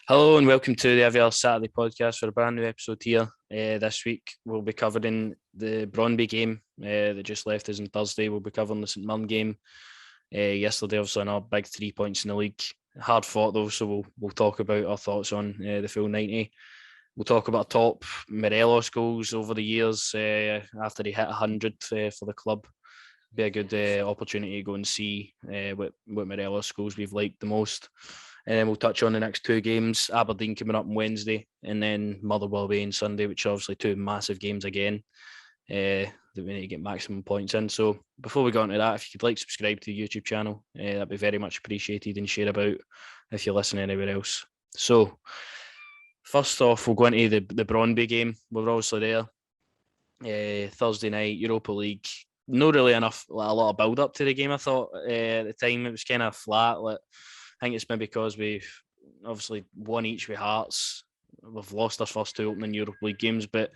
Hello and welcome to the Every Saturday podcast for a brand new episode here. This week we'll be covering the Brøndby game that just left us on Thursday. We'll be covering the St Mirren game. Yesterday, obviously, another big 3 points in the league. Hard fought though, so we'll talk about our thoughts on the full 90. We'll talk about top Morelos goals over the years after he hit 100 for the club. Be a good opportunity to go and see what Morelos goals we've liked the most. And then we'll touch on the next two games. Aberdeen coming up on Wednesday, and then Motherwell away on Sunday, which are obviously two massive games again that we need to get maximum points in. So before we go into that, if you could subscribe to the YouTube channel, that'd be very much appreciated, and share about if you're listening anywhere else. So first off, we'll go into the Brøndby game. We're obviously there. Thursday night, Europa League. Not really a lot of build up to the game. I thought at the time it was kind of flat. I think it's maybe because we've obviously won each with Hearts. We've lost our first two opening Europa League games, but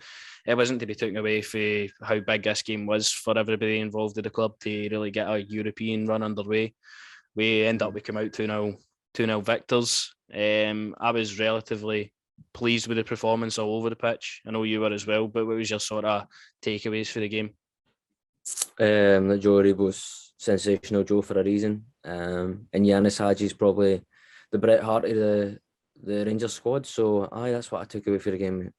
it wasn't to be taken away for how big this game was for everybody involved in the club to really get a European run underway. We end up, we come out 2-0 victors. I was relatively pleased with the performance all over the pitch. I know you were as well, but what was your sort of takeaways for the game? That Joe Aribo's sensational Joe for a reason. And Yanis Hadji's probably the Bret Hart of the Rangers squad. So that's what I took away for the game.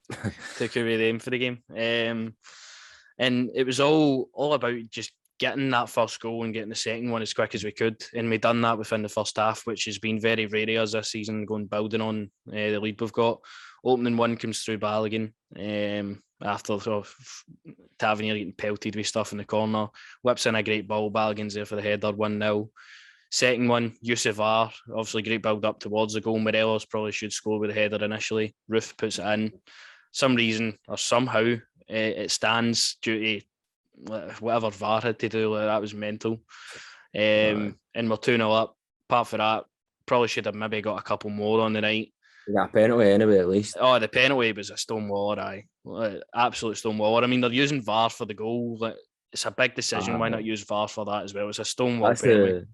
Took away them for the game. And it was all about just getting that first goal and getting the second one as quick as we could. And we done that within the first half, which has been very rare as this season, building on the lead we've got. Opening one comes through Balogun. After sort of Tavernier getting pelted with stuff in the corner, whips in a great ball. Balogun's there for the header, 1-0. Second one, Yusuf R, obviously great build up towards the goal. Morelos probably should score with the header initially. Roof puts it in. Some reason or somehow it stands due to whatever VAR had to do. That was mental. And we're 2-0 up. Apart from that, probably should have maybe got a couple more on the night. Yeah, penalty anyway, at least. Oh, the penalty was a stonewaller, absolute stonewaller. I mean, they're using VAR for the goal. It's a big decision. Why not use VAR for that as well? It's a stonewall penalty.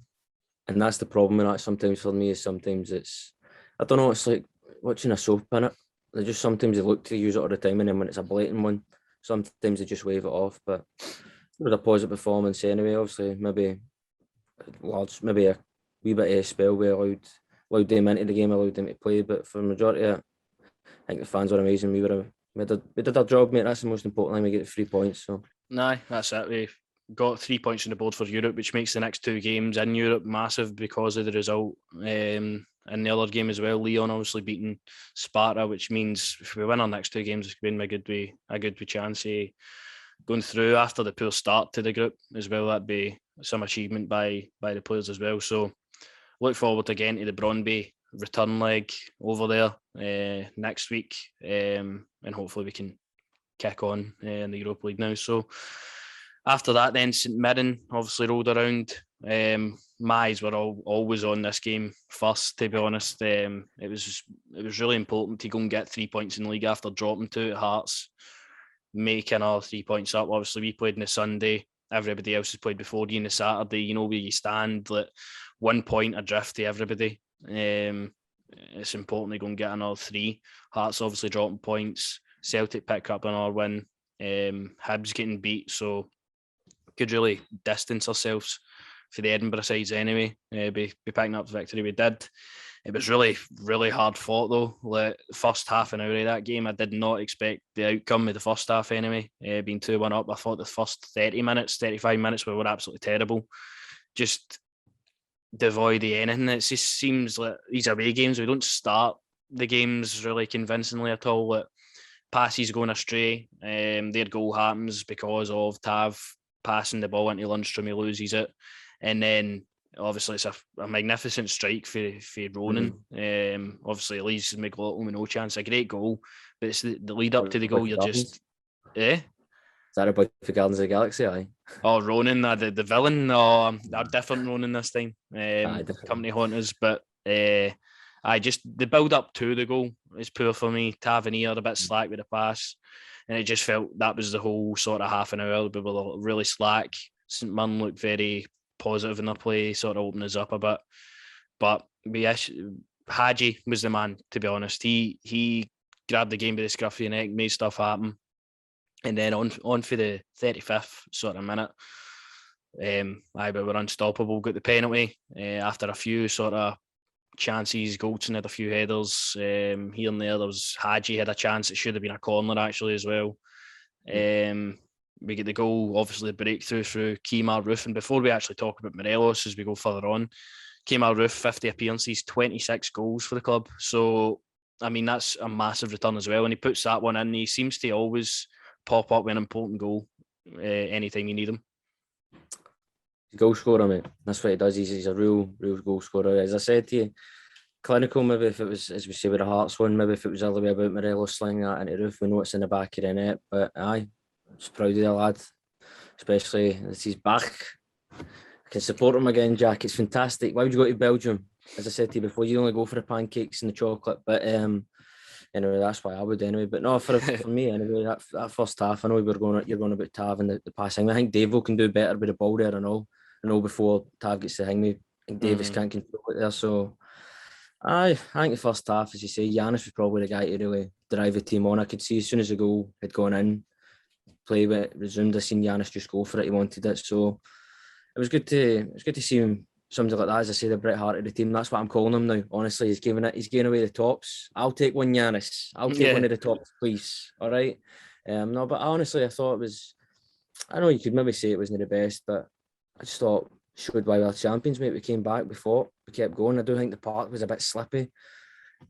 And that's the problem with that sometimes for me, is sometimes it's, I don't know, it's like watching a soap in it. They just sometimes they look to use it all the time, and then when it's a blatant one, sometimes they just wave it off. But it was a positive performance anyway. Obviously, maybe a wee bit of a spell we allowed them into the game, allowed them to play. But for the majority of it, I think the fans were amazing. We did our job, mate. That's the most important thing. We get 3 points. So That's it. We got 3 points on the board for Europe, which makes the next two games in Europe massive because of the result. And the other game as well, Lyon obviously beating Sparta, which means if we win our next two games, it's been a good chance of going through after the poor start to the group as well. That'd be some achievement by the players as well. So look forward again to the Brøndby return leg over there next week, and hopefully we can kick on in the Europa League now. So after that, then St Mirren obviously rolled around. My eyes were always on this game first, to be honest. It was really important to go and get 3 points in the league after dropping two at Hearts, make another 3 points up. Obviously, we played on the Sunday. Everybody else has played before you on the Saturday. You know where you stand. 1 point adrift to everybody. It's important to go and get another 3. Hearts obviously dropping points. Celtic pick up another win. Hibs getting beat, so could really distance ourselves for the Edinburgh sides anyway. Be picking up the victory we did. It was really, really hard fought though. First half an hour of that game, I did not expect the outcome of the first half anyway. Being 2-1 up, I thought the first 35 minutes were absolutely terrible. Just devoid of anything. It just seems like these away games, we don't start the games really convincingly at all. Passes going astray. Their goal happens because of Tav passing the ball into Lundstrom. He loses it, and then obviously it's a magnificent strike for Ronan. Obviously it leaves McLaughlin with no chance. A great goal, but it's the lead up to the goal. You're just Is that about the Guardians of the Galaxy? Aye. Oh, Ronan, the villain. No, they're different Ronan this time. Company hunters, but just the build up to the goal is poor for me. Tavernier a bit slack with the pass, and it just felt that was the whole sort of half an hour. We were really slack. St Mirren looked very positive in their play, sort of opened us up a bit, but we Hadji was the man, to be honest. He grabbed the game by the scruff of the neck, made stuff happen. And then on for the 35th sort of minute. But we're unstoppable. Got the penalty after a few sort of chances. Goldson had a few headers here and there. There was Hadji had a chance. It should have been a corner actually as well. We get the goal, obviously the breakthrough through Kemar Roof. And before we actually talk about Morelos as we go further on, Kemar Roof, 50 appearances, 26 goals for the club. So, I mean, that's a massive return as well. And he puts that one in. He seems to always pop up with an important goal anytime you need him. Goal scorer, mate. That's what he does. He's a real goal scorer. As I said to you, clinical, maybe if it was, as we say with the Hearts one, maybe if it was all the way about Morelos slinging that into the roof, we know it's in the back of the net. But aye, I'm just proud of the lad, especially as he's back. I can support him again, Jack. It's fantastic. Why would you go to Belgium? As I said to you before, you only go for the pancakes and the chocolate. But anyway, that's why I would anyway. But no, for me anyway, that first half, I know you're going about Tav and the passing. I think Davo can do better with the ball there and all. I know before Tav gets the hang me, I think Davis can't control it there. So I think the first half, as you say, Giannis was probably the guy to really drive the team on. I could see as soon as the goal had gone in, play with it resumed, I seen Giannis just go for it. He wanted it. So it was good to see him, something like that. As I say, the Bret Hart of the team. That's what I'm calling him now. Honestly, he's giving away the tops. I'll take one, Giannis. I'll take one of the tops, please. All right. No, but honestly, I thought it was. I know you could maybe say it wasn't the best, but I just thought showed why we're champions, mate. We came back, we fought, we kept going. I do think the park was a bit slippy.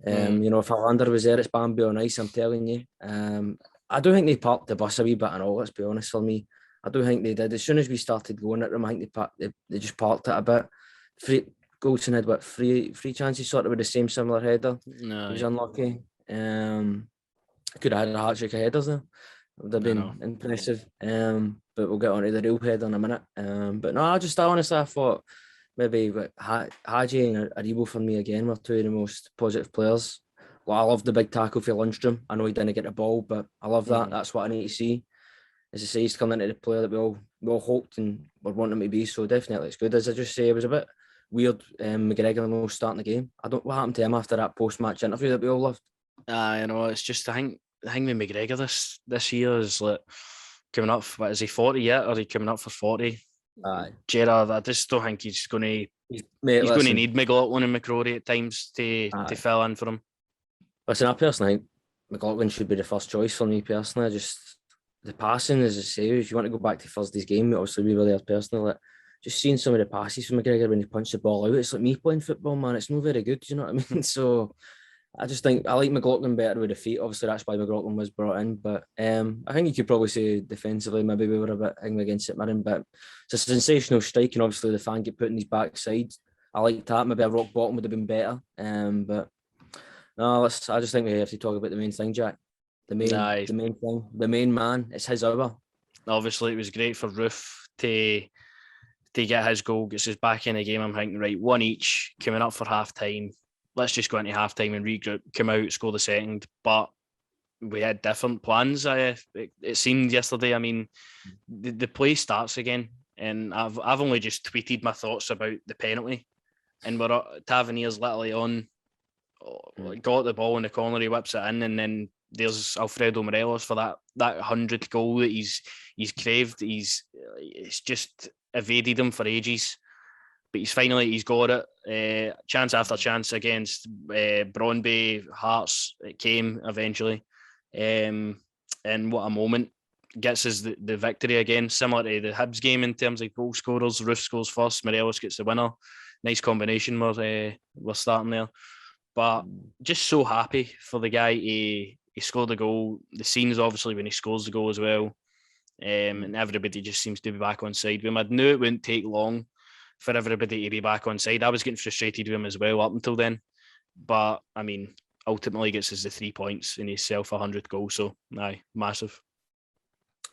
You know, if Hollander was there, it's Bambi on ice, I'm telling you. I do think they parked the bus a wee bit and all, let's be honest, for me. I do think they did. As soon as we started going at them, I think they just parked it a bit. Goldson had three chances sort of with the same similar header. No, he was unlucky. Could have had a hat-trick of headers there. It would have been impressive. But we'll get on to the real header in a minute. But no, I honestly thought maybe Hadji and Aribo for me again were two of the most positive players. Well, I love the big tackle for Lundstrom. I know he didn't get the ball, but I love that. That's what I need to see. As I say, he's coming into the player that we all hoped and were wanting him to be. So definitely it's good. As I just say, it was a bit weird. McGregor no starting the game. What happened to him after that post-match interview that we all loved? You know, it's just I think with McGregor this year is like coming up. What is he 40 yet? Or is he coming up for 40? Aye. Gerard, I just don't think he's going to. He's going to need McLaughlin and McCrory at times to fill in for him. Listen, I personally think McLaughlin should be the first choice for me personally. Just the passing, as I say, if you want to go back to Thursday's game, obviously we were there personally. Like, just seeing some of the passes from McGregor when he punched the ball out, it's like me playing football, man. It's not very good, you know what I mean? So I just think I like McLaughlin better with the feet. Obviously, that's why McLaughlin was brought in. But I think you could probably say defensively, maybe we were a bit angry against St Mirren. But it's a sensational strike, and obviously the fan get put in his backside. I like that. Maybe a rock bottom would have been better. But no, I just think we have to talk about the main thing, Jack. The main thing, the main man. It's his hour. Obviously, it was great for Roof to get his goal, gets us back in the game. I'm thinking, right, one each, coming up for half time. Let's just go into half time and regroup, come out, score the second. But we had different plans. It seemed yesterday. I mean, the play starts again, and I've only just tweeted my thoughts about the penalty, and we're Tavernier's literally on, got the ball in the corner, he whips it in, and then there's Alfredo Morelos for that 100th goal that he's craved. It's just evaded him for ages. But he's got it. Chance after chance against Brøndby, Hearts, it came eventually. And what a moment. Gets us the victory again, similar to the Hibs game in terms of goal scorers. Roof scores first, Morelos gets the winner. Nice combination we're starting there. But just so happy for the guy. He scored the goal. The scenes, obviously, when he scores the goal as well. And everybody just seems to be back on side with him. I knew it wouldn't take long for everybody to be back on side. I was getting frustrated with him as well up until then. But, I mean, ultimately gets us the 3 points in his 100th goal. So, massive.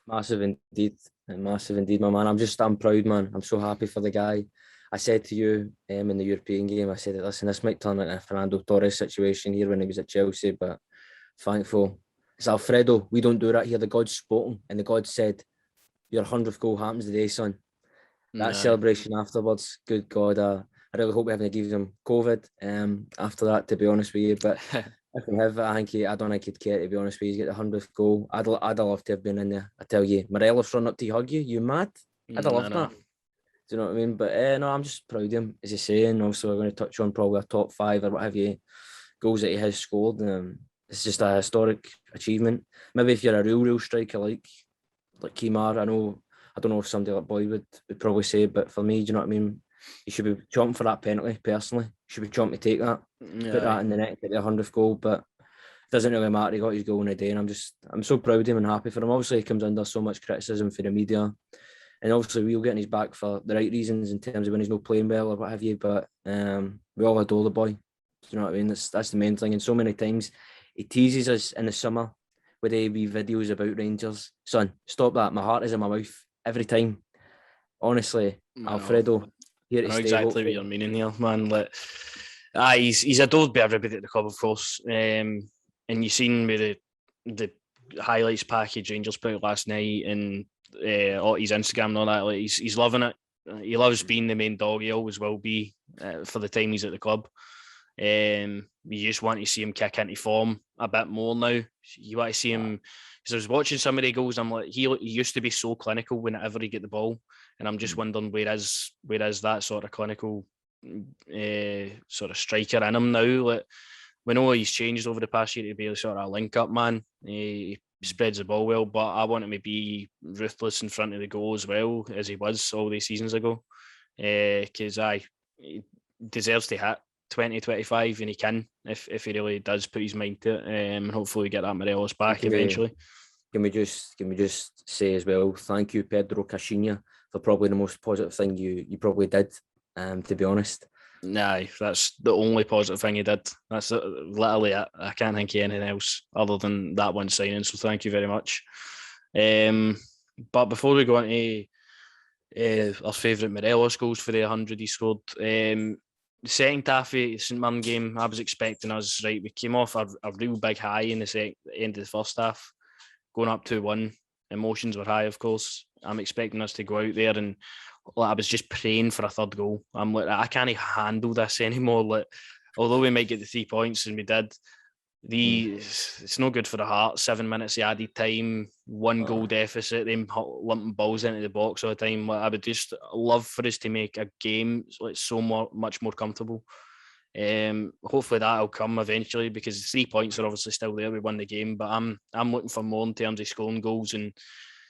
Massive indeed. Massive indeed, my man. I'm proud, man. I'm so happy for the guy. I said to you in the European game, I said, listen, this might turn into a Fernando Torres situation here when he was at Chelsea, but thankful. It's Alfredo. We don't do that here. The gods spoke him, and the gods said, your 100th goal happens today, son. That celebration afterwards, good God, I really hope we haven't given him COVID after that, to be honest with you. But if we have, I don't think he'd care, to be honest with you. He's got the 100th goal. I'd love to have been in there. I tell you, Morelos run up to hug you. You mad? I'd have loved that. Do you know what I mean? But no, I'm just proud of him, as you say. And also, we're going to touch on probably a top 5 or what have you goals that he has scored. It's just a historic achievement. Maybe if you're a real striker like Keemar, I don't know if somebody like Boyd would probably say, but for me, do you know what I mean? He should be chomping for that penalty, personally. He should be chomping to take that, put that in the net, get the 100th goal, but it doesn't really matter. He got his goal in a day, and I'm so proud of him and happy for him. Obviously, he comes under so much criticism for the media, and obviously we'll get in his back for the right reasons in terms of when he's not playing well or what have you, but we all adore the boy. Do you know what I mean? That's the main thing, and so many times he teases us in the summer with wee videos about Rangers. Son, stop that. My heart is in my mouth every time. Honestly, Alfredo, here to I know stay. exactly what you're meaning here, man. He's adored by everybody at the club, of course. And you seen with the highlights package Rangers put out last night and all his Instagram and all that. Like he's loving it. He loves being the main dog. He always will be for the time he's at the club. You just want to see him kick into form a bit more now. You want to see him, because I was watching some of the goals. I'm like, he used to be so clinical whenever he get the ball, and I'm just wondering where is that sort of clinical sort of striker in him now. Like, we know he's changed over the past year to be a sort of link up man. He spreads the ball well, but I want him to be ruthless in front of the goal as well as he was all these seasons ago. Because he deserves to hit 20-25, and he can if he really does put his mind to it, and hopefully we get that Morelos back eventually. Can we just say as well, thank you, Pedro Caixinha, for probably the most positive thing you probably did, to be honest. Nah, that's the only positive thing he did. That's literally it. I can't think of anything else other than that one signing, so thank you very much. But before we go into our favourite Morelos goals for the 100 he scored, the second half of the St Mirren game, I was expecting us, right, we came off a real big high in the end of the first half, going up 2-1. Emotions were high, of course. I'm expecting us to go out there, and I was just praying for a third goal. I'm like, I can't handle this anymore. Like, although we might get the 3 points, and we did, it's no good for the heart. 7 minutes of added time, 1 goal deficit, them lumping balls into the box all the time. Like, I would just love for us to make a game like much more comfortable. Hopefully that'll come eventually, because 3 points are obviously still there. We won the game, but I'm looking for more in terms of scoring goals and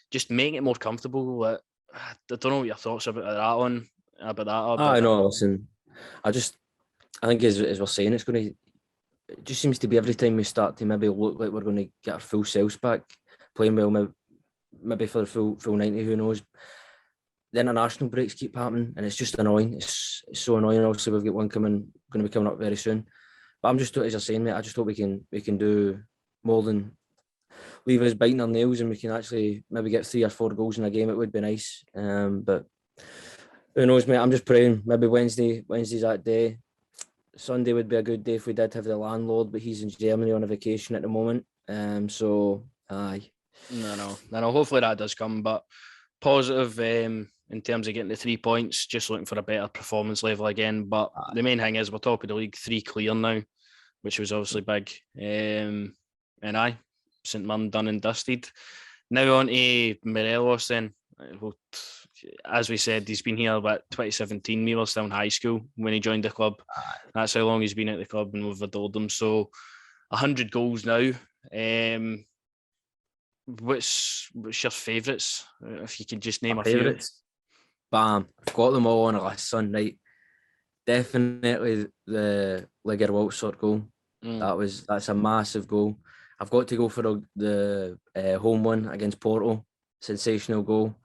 just making it more comfortable. Like, I don't know what your thoughts about that are. I know. Listen, I think as we're saying, it just seems to be every time we start to maybe look like we're going to get our full selves back, playing well, maybe for the full 90, who knows. The international breaks keep happening, and it's just annoying. It's so annoying. Obviously, we've got one going to be coming up very soon. But I'm just, as you're saying, mate, I just hope we can do more than leave us biting our nails, and we can actually maybe get 3 or 4 goals in a game. It would be nice. But who knows, mate? I'm just praying. Maybe Wednesday's that day. Sunday would be a good day if we did have the landlord, but he's in Germany on a vacation at the moment. So aye. No. Hopefully that does come, but positive in terms of getting the 3 points. Just looking for a better performance level again. But the main thing is we're top of the league, 3 clear now, which was obviously big. And St Mirren done and dusted. Now on to Morelos then. As we said, he's been here about 2017. We were still in high school when he joined the club. That's how long he's been at the club, and we've adored him. So 100 goals now. What's your favourites? If you could just name a few. Bam, I've got them all on a list, son. Right, definitely the Liger Waltzort goal. That's a massive goal. I've got to go for the home one against Porto. Sensational goal.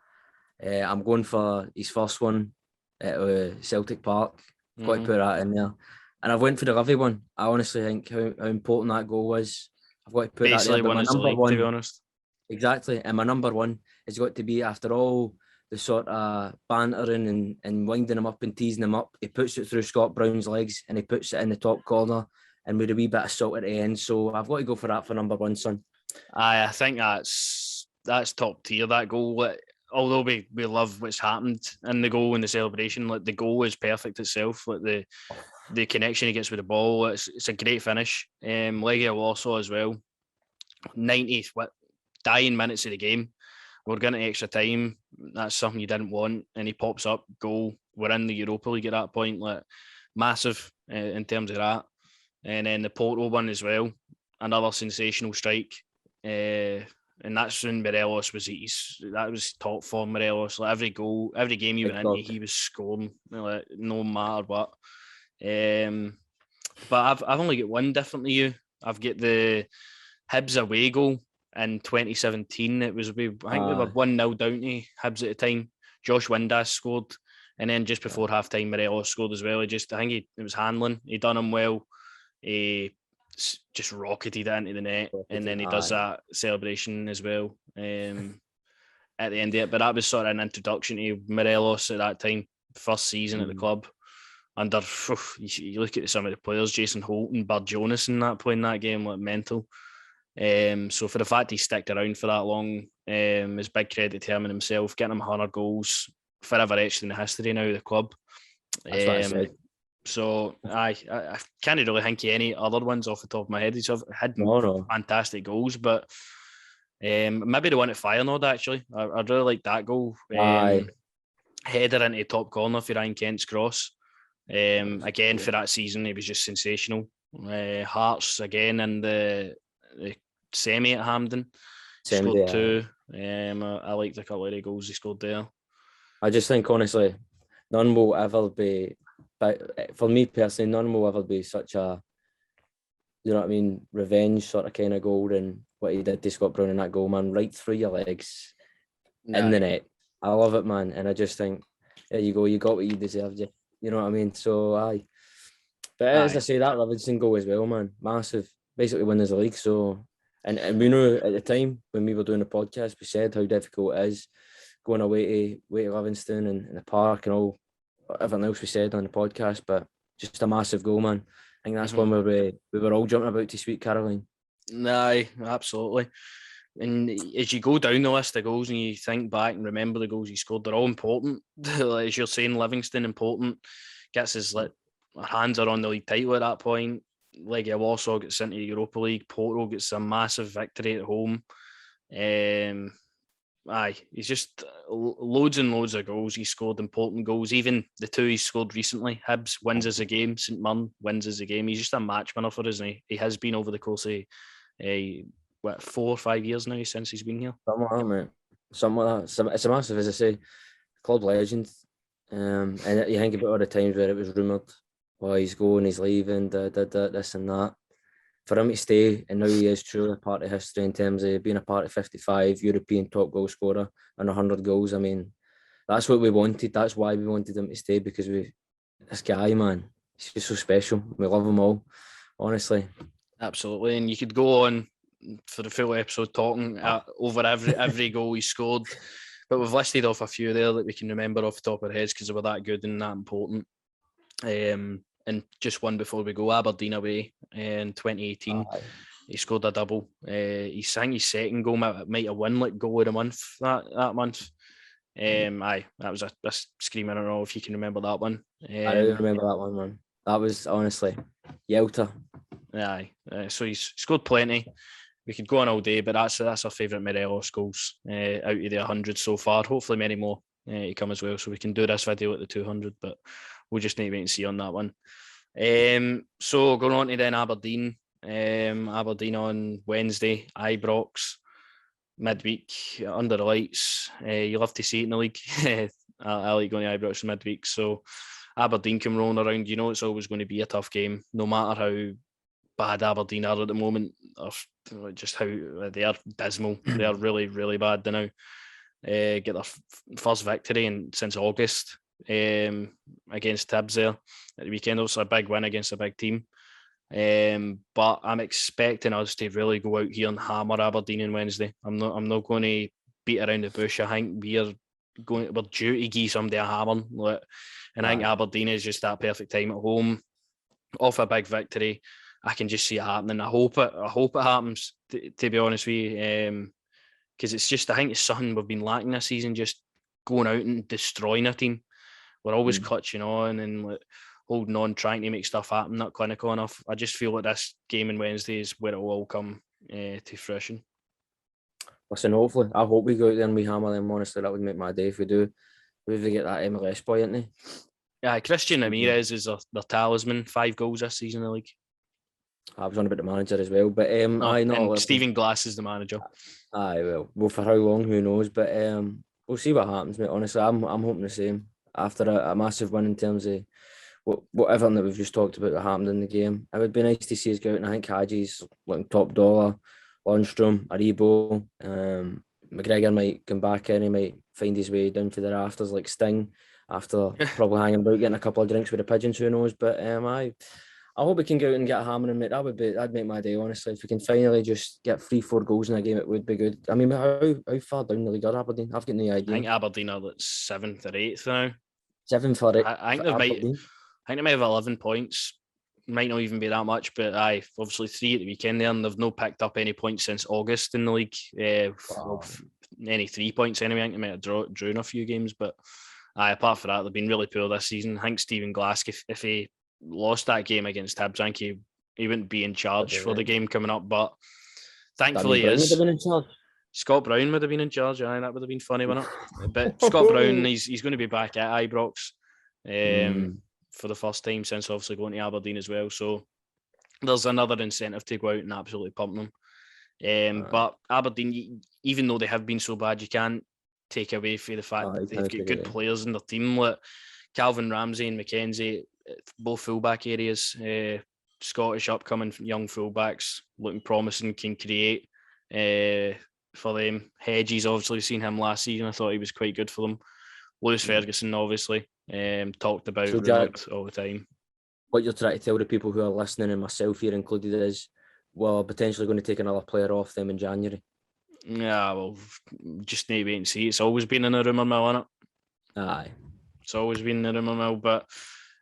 I'm going for his first one at Celtic Park. I've got to put that in there. And I've went for the Livy one. I honestly think how important that goal was. I've got to put basically that there. One is the league, to be honest. Exactly. And my number one has got to be, after all the sort of bantering and winding him up and teasing him up, he puts it through Scott Brown's legs and he puts it in the top corner, and with a wee bit of salt at the end. So I've got to go for that for number one, son. I think that's top tier, that goal. although we love what's happened in the goal and the celebration, like the goal is perfect itself. Like the connection he gets with the ball, it's a great finish. Legia Warsaw as well. 90th dying minutes of the game. We're getting extra time. That's something you didn't want. And he pops up, goal. We're in the Europa League at that point. Like massive in terms of that. And then the Porto one as well. Another sensational strike. And that's when Morelos that was top form Morelos. Like every goal, every game he went into, he was scoring, like, no matter what. But I've only got one different to you. I've got the Hibs away goal in 2017. I think we were 1-0 down to Hibs at the time. Josh Windass scored, and then just before half time, Morelos scored as well. I think it was handling. He done him well. He just rocketed it into the net, and then he does that celebration as well at the end of it. But that was sort of an introduction to Morelos at that time, first season at the club. Under, you look at some of the players, Jason Holt and Bud Jonas in that playing that game, like mental. So for the fact he stuck around for that long, is big credit to him and himself, getting him 100 goals, forever etched in the history now of the club. That's what I said. So I can't really think of any other ones off the top of my head. He's had fantastic goals, but maybe the one at Feyenoord actually. I really like that goal. Header into the top corner for Ryan Kent's cross. Again, for that season, it was just sensational. Hearts again in the semi at Hampden. Scored 2. I liked a couple of the goals he scored there. I just think, honestly, none will ever be, but for me personally, none will ever be such a, you know what I mean, revenge sort of kind of goal than what he did to Scott Brown in that goal, man, right through your legs in the net. I love it, man, and I just think, there you go, you got what you deserved, you know what I mean? So, But as I say, that Livingston goal as well, man, massive, basically win us the league. So, and we know at the time when we were doing the podcast, we said how difficult it is going away to Livingston and the park and all everything else we said on the podcast. But just a massive goal, man. I think that's one where we were all jumping about to Sweet Caroline. Aye, absolutely. And as you go down the list of goals and you think back and remember the goals he scored, they're all important. As you're saying, Livingston important, gets his hands are on the league title at that point. Legia Warsaw gets into the Europa League. Porto gets a massive victory at home. He's just loads and loads of goals. He scored important goals. Even the 2 he scored recently. Hibs wins us a game. St Mirren wins us a game. He's just a match winner for us, and he has been over the course of 4 or 5 years now since he's been here. Something like that, mate. Something like that. It's a massive, as I say, club legend. And you think about all the times where it was rumoured, he's going, he's leaving, this and that. For him to stay, and now he is truly a part of history in terms of being a part of 55, European top goal scorer and 100 goals. I mean, that's what we wanted. That's why we wanted him to stay, because this guy, man, he's just so special. We love him all, honestly. Absolutely. And you could go on for the full episode talking over every goal he scored. But we've listed off a few there that we can remember off the top of our heads because they were that good and that important. And just one before we go, Aberdeen away in 2018. He scored a double. He sang his second goal, might have won like goal of the month that month. That was a screamer. I don't know if you can remember that one. I do remember that one, man. That was honestly Yelter. So he's scored plenty. We could go on all day, but that's our favourite Morelos goals out of the 100 so far. Hopefully many more to come as well, so we can do this video at the 200, but we'll just need to wait and see on that one. So going on to then Aberdeen. Aberdeen on Wednesday, Ibrox, midweek, under the lights. You love to see it in the league. I like going to Ibrox midweek. So Aberdeen come rolling around. You know it's always going to be a tough game, no matter how bad Aberdeen are at the moment, or just how they are dismal. They are really, really bad now. Get their first victory since August against Hibs there at the weekend. Also a big win against a big team. But I'm expecting us to really go out here and hammer Aberdeen on Wednesday. I'm not going to beat around the bush. I think we're due to give somebody a hammer. And I think Aberdeen is just that perfect time at home, off a big victory. I can just see it happening. I hope it happens. To be honest with you, because it's just, I think it's something we've been lacking this season, just going out and destroying a team. We're always clutching on and like, holding on, trying to make stuff happen, not clinical enough. I just feel like this game on Wednesday is where it will all come to fruition. Listen, hopefully, I hope we go out there and we hammer them. Honestly, that would make my day if we do. If we get that MLS boy, isn't he? Yeah, Christian Ramirez is their talisman. 5 goals this season in the league. I was on about the manager as well, but and Stephen Glass is the manager. Well, for how long, who knows? But we'll see what happens, mate. Honestly, I'm hoping the same after a massive win in terms of whatever that we've just talked about that happened in the game. It would be nice to see us go out, and I think Hadji's looking top dollar. Lundstrom, Aribo, McGregor might come back in. He might find his way down to the rafters like Sting after probably hanging about getting a couple of drinks with the pigeons. Who knows? But I hope we can go out and get a hammering, mate. That'd make my day, honestly. If we can finally just get 3-4 goals in a game, it would be good. I mean, how far down the league are Aberdeen? I've got no idea. I think Aberdeen are like 7th or 8th now. 7th or 8th. I think they might have 11 points. Might not even be that much, but obviously 3 at the weekend there, and they've not picked up any points since August in the league. Any 3 points anyway. I think they might have drawn a few games, but apart from that, they've been really poor this season. I think Stephen Glass, if he lost that game against Hibs, I think he wouldn't be in charge for the game coming up, but thankfully he is. Scott Brown would have been in charge. That would have been funny, wouldn't it? But Scott Brown, he's going to be back at Ibrox. For the first time since obviously going to Aberdeen as well. So there's another incentive to go out and absolutely pump them. But Aberdeen, even though they have been so bad, you can't take away from the fact that they've got good players in their team. Like Calvin Ramsey and McKenzie, both fullback areas. Scottish upcoming young fullbacks looking promising, can create for them. Hedges, obviously, seen him last season. I thought he was quite good for them. Lewis Ferguson, obviously, talked about all the time. What you're trying to tell the people who are listening, and myself here included, is potentially going to take another player off them in January. Yeah, well, just need to wait and see. It's always been in a rumour mill, isn't it? Aye. It's always been in a rumour mill, but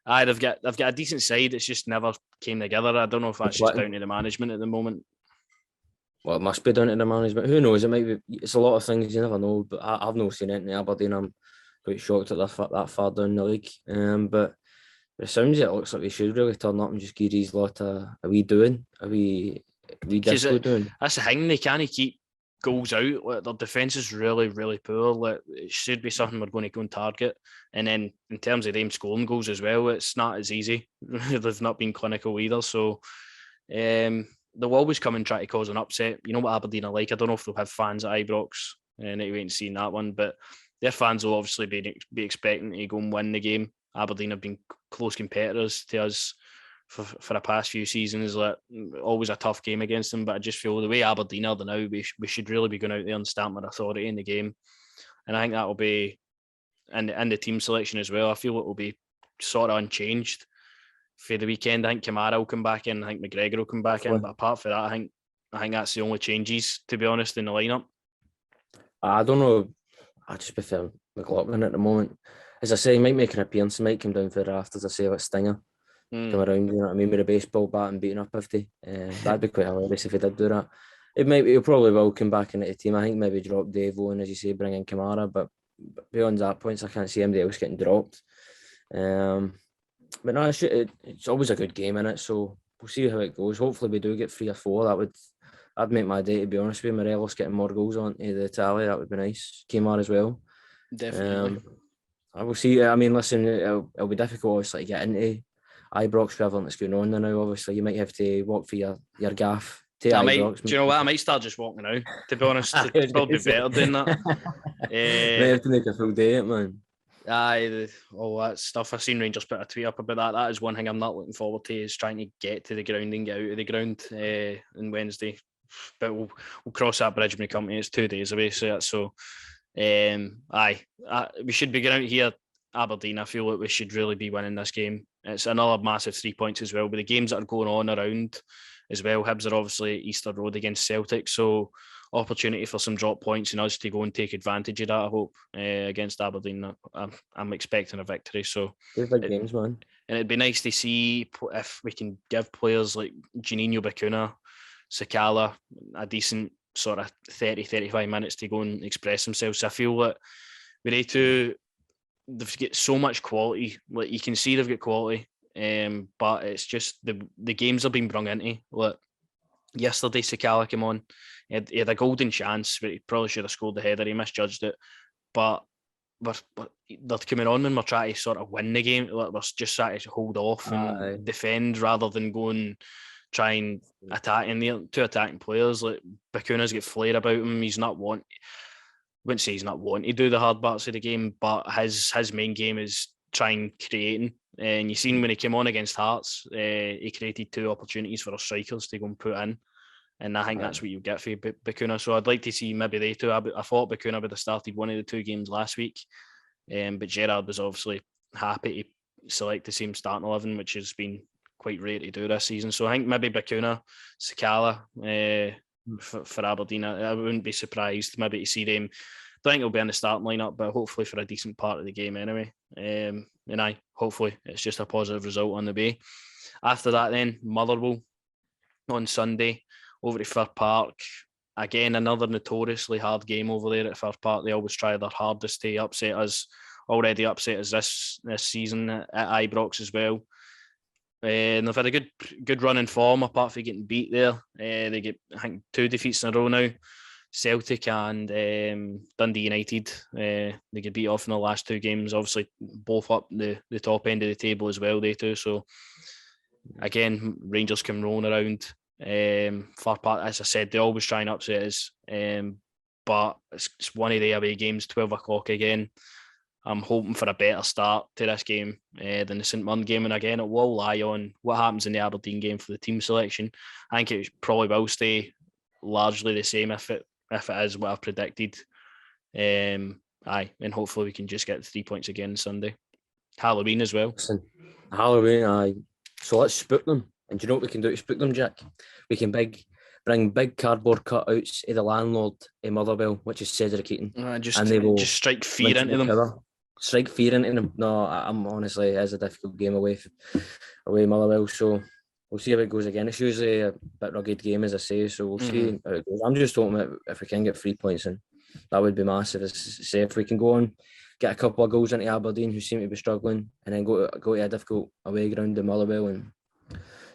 they've got a decent side. It's just never came together. I don't know if that's just down to the management at the moment. Well, it must be down to the management. Who knows? It might be. It's a lot of things. You never know. But I've not seen it in Aberdeen. I'm quite shocked that they're that far down the league. But it sounds it looks like we should really turn up and just give these lot a wee doing, a wee disco doing. That's the thing. They can't keep goals out. Like, their defence is really, really poor. Like, it should be something we're going to go and target. And then in terms of them scoring goals as well, it's not as easy. They've not been clinical either. So they'll always come and try to cause an upset. You know what Aberdeen are like. I don't know if they'll have fans at Ibrox. And wait and see that one, but their fans will obviously be expecting to go and win the game. Aberdeen have been close competitors to us for the past few seasons. Like, always a tough game against them, but I just feel the way Aberdeen are now, we should really be going out there and stamping authority in the game. And I think that will be, and the team selection as well, I feel it will be sort of unchanged for the weekend. I think Kamara will come back in, I think McGregor will come back in, but apart from that, I think that's the only changes, to be honest, in the lineup. I don't know. I just prefer McLaughlin at the moment. As I say, he might make an appearance. He might come down for the rafters. I say, like Stinger, come around, you know what I mean, with a baseball bat and beating up 50. That'd be quite hilarious if he did do that. He'll probably will come back into the team. I think maybe drop Devo and, as you say, bring in Kamara. But beyond that points, I can't see anybody else getting dropped. But no, it's always a good game, innit? So we'll see how it goes. Hopefully we do get 3 or 4. That'd make my day, to be honest with you. Morelos getting more goals onto the tally, that would be nice. Kmart as well. Definitely. I will see. I mean, listen, it'll be difficult, obviously, to get into Ibrox for everything that's going on now. Obviously, you might have to walk for your gaff to Ibrox. Do you know what? I might start just walking now, to be honest. It's probably better doing that. Might have to make a full day of it, man. All that stuff. I've seen Rangers put a tweet up about that. That is one thing I'm not looking forward to, is trying to get to the ground and get out of the ground on Wednesday. But we'll cross that bridge when we come to it. It's 2 days away, so we should be getting out here, Aberdeen. I feel like we should really be winning this game. It's another massive 3 points as well. With the games that are going on around as well, Hibs are obviously Easter Road against Celtic, so opportunity for some drop points and us to go and take advantage of that, I hope, against Aberdeen. I'm expecting a victory. So they're big games, man. And it'd be nice to see if we can give players like Juninho Bacuna, Sakala a decent sort of 30-35 minutes to go and express themselves. So I feel that with they two, they've got so much quality. Like, you can see they've got quality, but it's just the games are being brung into. Like, yesterday, Sakala came on. He had a golden chance, but he probably should have scored the header. He misjudged it. But they're coming on when we're trying to sort of win the game. Like, we're just trying to hold off and defend rather than go and try and attack. And the two attacking players, like Bakuna's got flair about him. He's not I wouldn't say he's not wanting to do the hard parts of the game, but his main game is trying creating. And you seen when he came on against Hearts, he created 2 opportunities for our strikers to go and put in. And I think that's what you get for Bakuna. So I'd like to see maybe they two. I thought Bakuna would have started one of the 2 games last week, but Gerrard was obviously happy to select the same starting 11, which has been quite rare to do this season. So I think maybe Bakuna, Sakala for Aberdeen. I wouldn't be surprised maybe to see them. I don't think it'll be in the starting lineup, but hopefully for a decent part of the game anyway. And hopefully it's just a positive result on the day. After that, then Motherwell on Sunday over to Fir Park. Again, another notoriously hard game over there at Fir Park. They always try their hardest to upset us. Already upset us this season at Ibrox as well. And they've had a good run in form apart from getting beat there. They get, I think, 2 defeats in a row now. Celtic and Dundee United. They get beat off in the last 2 games. Obviously, both up the top end of the table as well, they too. So, again, Rangers come rolling around. Far Park, as I said, they always try and upset us. But it's one of the away games, 12 o'clock again. I'm hoping for a better start to this game than the St Mirren game. And again, it will lie on what happens in the Aberdeen game for the team selection. I think it probably will stay largely the same if it is what I've predicted. And hopefully we can just get 3 points again Sunday. Halloween as well. Listen, Halloween, aye. So let's spook them. And do you know what we can do to spook them, Jack? We can bring big cardboard cutouts of the landlord in Motherwell, which is Cedric Keaton. And they will just strike fear into them. Strike fear into them. No, I'm honestly, it is a difficult game away Motherwell. So we'll see how it goes again. It's usually a bit rugged game, as I say. So we'll see how it goes. I'm just hoping that if we can get 3 points in, that would be massive. As I say, if we can go on, get a couple of goals into Aberdeen, who seem to be struggling, and then go to a difficult away ground in Motherwell and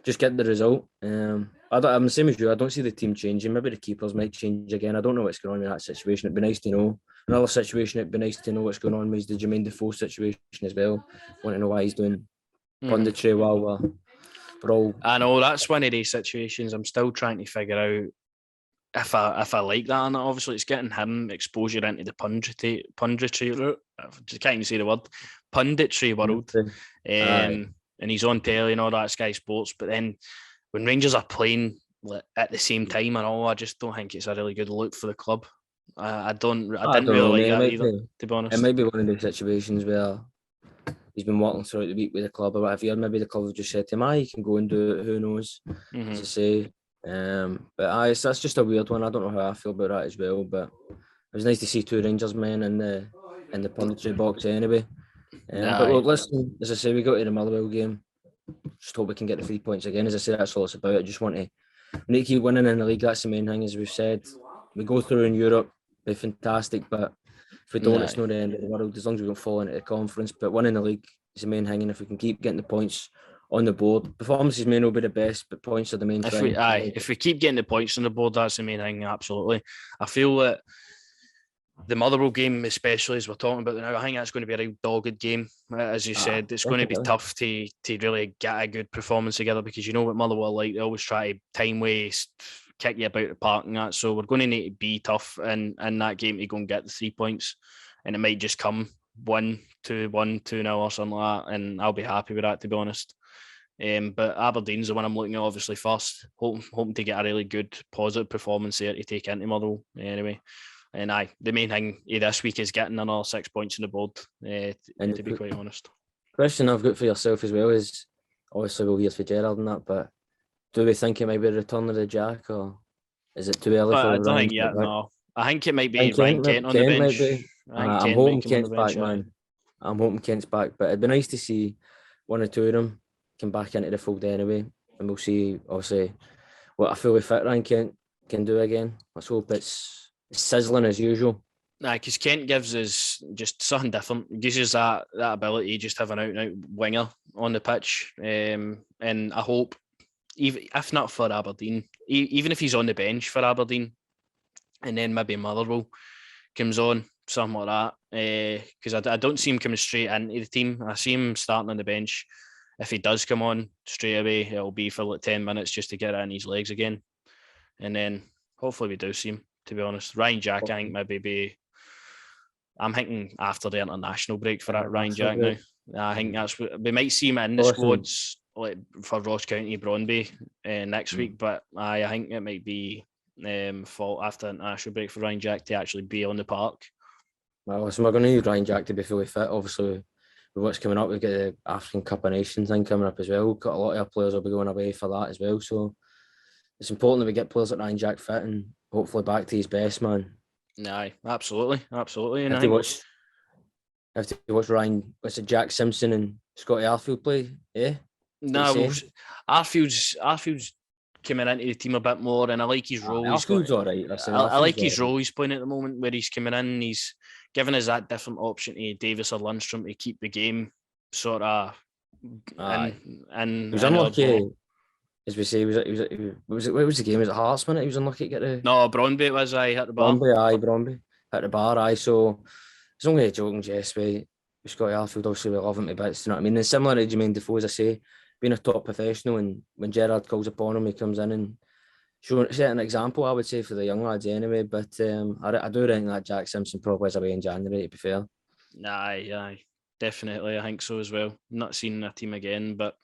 just get the result. I'm the same as you. I don't see the team changing. Maybe the keepers might change again. I don't know what's going on in that situation. It'd be nice to know. Another situation, it'd be nice to know what's going on with the Jermaine Defoe situation as well. Want to know why he's doing punditry while we're all... I know, that's one of these situations I'm still trying to figure out if I like that or not. Obviously, it's getting him exposure into the punditry I can't even say the word, punditry world. And he's on telly and all that, Sky Sports. But then when Rangers are playing at the same time and all, I just don't think it's a really good look for the club. I didn't really like that either, to be honest. It might be one of those situations where he's been working throughout the week with the club or whatever. Maybe the club have just said to him, you can go and do it, who knows, as I say. But that's just a weird one. I don't know how I feel about that as well. But it was nice to see 2 Rangers men in the punditry box anyway. But look, listen, as I say, we go to the Motherwell game. Just hope we can get the 3 points again. As I say, that's all it's about. I just we need to keep winning in the league. That's the main thing, as we've said. We go through in Europe, be fantastic, but if we don't, it's not the end of the world, as long as we don't fall into the conference. But winning the league is the main thing, and if we can keep getting the points on the board, performances may not be the best, but points are the main thing. If we keep getting the points on the board, that's the main thing, absolutely. I feel that the Motherwell game, especially as we're talking about now, I think that's going to be a real dogged game. As you said, it's going to be tough to really get a good performance together, because you know what Motherwell like, they always try to time waste, kick you about the park and that. So we're going to need to be tough in that game to go and get the 3 points, and it might just come 1-2, 2-0 or something like that, and I'll be happy with that, to be honest. But Aberdeen's the one I'm looking at obviously first, hoping to get a really good positive performance there to take into Motherwell anyway. And the main thing this week is getting another 6 points on the board, to be quite honest. Question I've got for yourself as well is, obviously we'll hear for Gerrard and that, but do we think it might be a return of the Jack, or is it too early for I don't think yet, no. I think it might be Ryan Kent on the bench. I'm hoping Kent's back, man. I'm hoping Kent's back, but it'd be nice to see 1 or 2 of them come back into the fold anyway, and we'll see, obviously, what a fully fit Ryan Kent can do again. Let's hope it's sizzling as usual. Nah, because Kent gives us just something different. He gives us that ability, just have an out-and-out winger on the pitch. And I hope, even if not for Aberdeen, even if he's on the bench for Aberdeen, and then maybe Motherwell comes on, something like that. Because I don't see him coming straight into the team. I see him starting on the bench. If he does come on straight away, it'll be for like 10 minutes just to get it in his legs again. And then hopefully we do see him, to be honest. Ryan Jack, I think I'm thinking after the international break for that Ryan Jack now. I think that's what we might see him in the squads like for Ross County, Brøndby next week, but I think it might be fault after the international break for Ryan Jack to actually be on the park. Well, so we're going to need Ryan Jack to be fully fit. Obviously, with what's coming up, we've got the African Cup of Nations thing coming up as well. We've got a lot of our players will be going away for that as well. So it's important that we get players like Ryan Jack fit and hopefully back to his best, man. Aye, absolutely. And have to watch Ryan, what's it, Jack Simpson and Scotty Arfield play, yeah? No, well, Arfield's coming into the team a bit more, and I like his role. Arfield's all right. I like his role he's playing at the moment, where he's coming in. He's giving us that different option to Davis or Lundstrom to keep the game sort of. And he was unlucky, as we say. What was the game? Was it Hearts, man? He was unlucky to get the. No, Brøndby it was. I hit the bar. Brøndby hit the bar. So it's only a joking jest with Scotty Arfield. Obviously, we love him to bits. You know what I mean? And similar to Jermaine Defoe, as I say, being a top professional, and when Gerrard calls upon him, he comes in and set an example, I would say, for the young lads anyway. But I do think that Jack Simpson probably is away in January, to be fair. Aye, definitely. I think so as well. Not seen a team again, but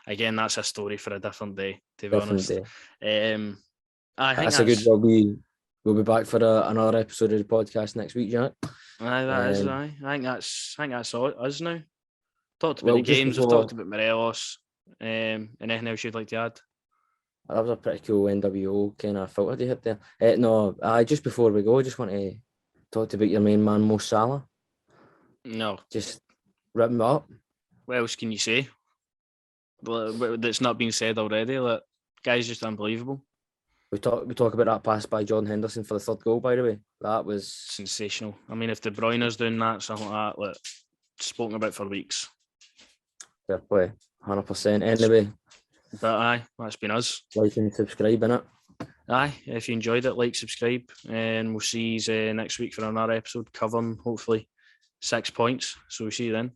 again, that's a story for a different day, to be honest. I think that's a good one. We'll be back for another episode of the podcast next week, Jack. Aye, that is. I think that's all us now. Talked about the games. We've talked about Morelos. Anything else you'd like to add? That was a pretty cool NWO kind of filter you hit there. Just before we go, I just want to talk about your main man, Mo Salah. No. Just rip him up. What else can you say? That's not been said already. Like, guy's just unbelievable. We talk about that pass by Jordan Henderson for the third goal, by the way. That was sensational. I mean, if De Bruyne's doing that, something like that, spoken about for weeks. Fair play, 100%. Anyway. But aye, that's been us. Like and subscribe, innit? Aye, if you enjoyed it, like, subscribe, and we'll see you next week for another episode covering, hopefully, 6 points. So we'll see you then.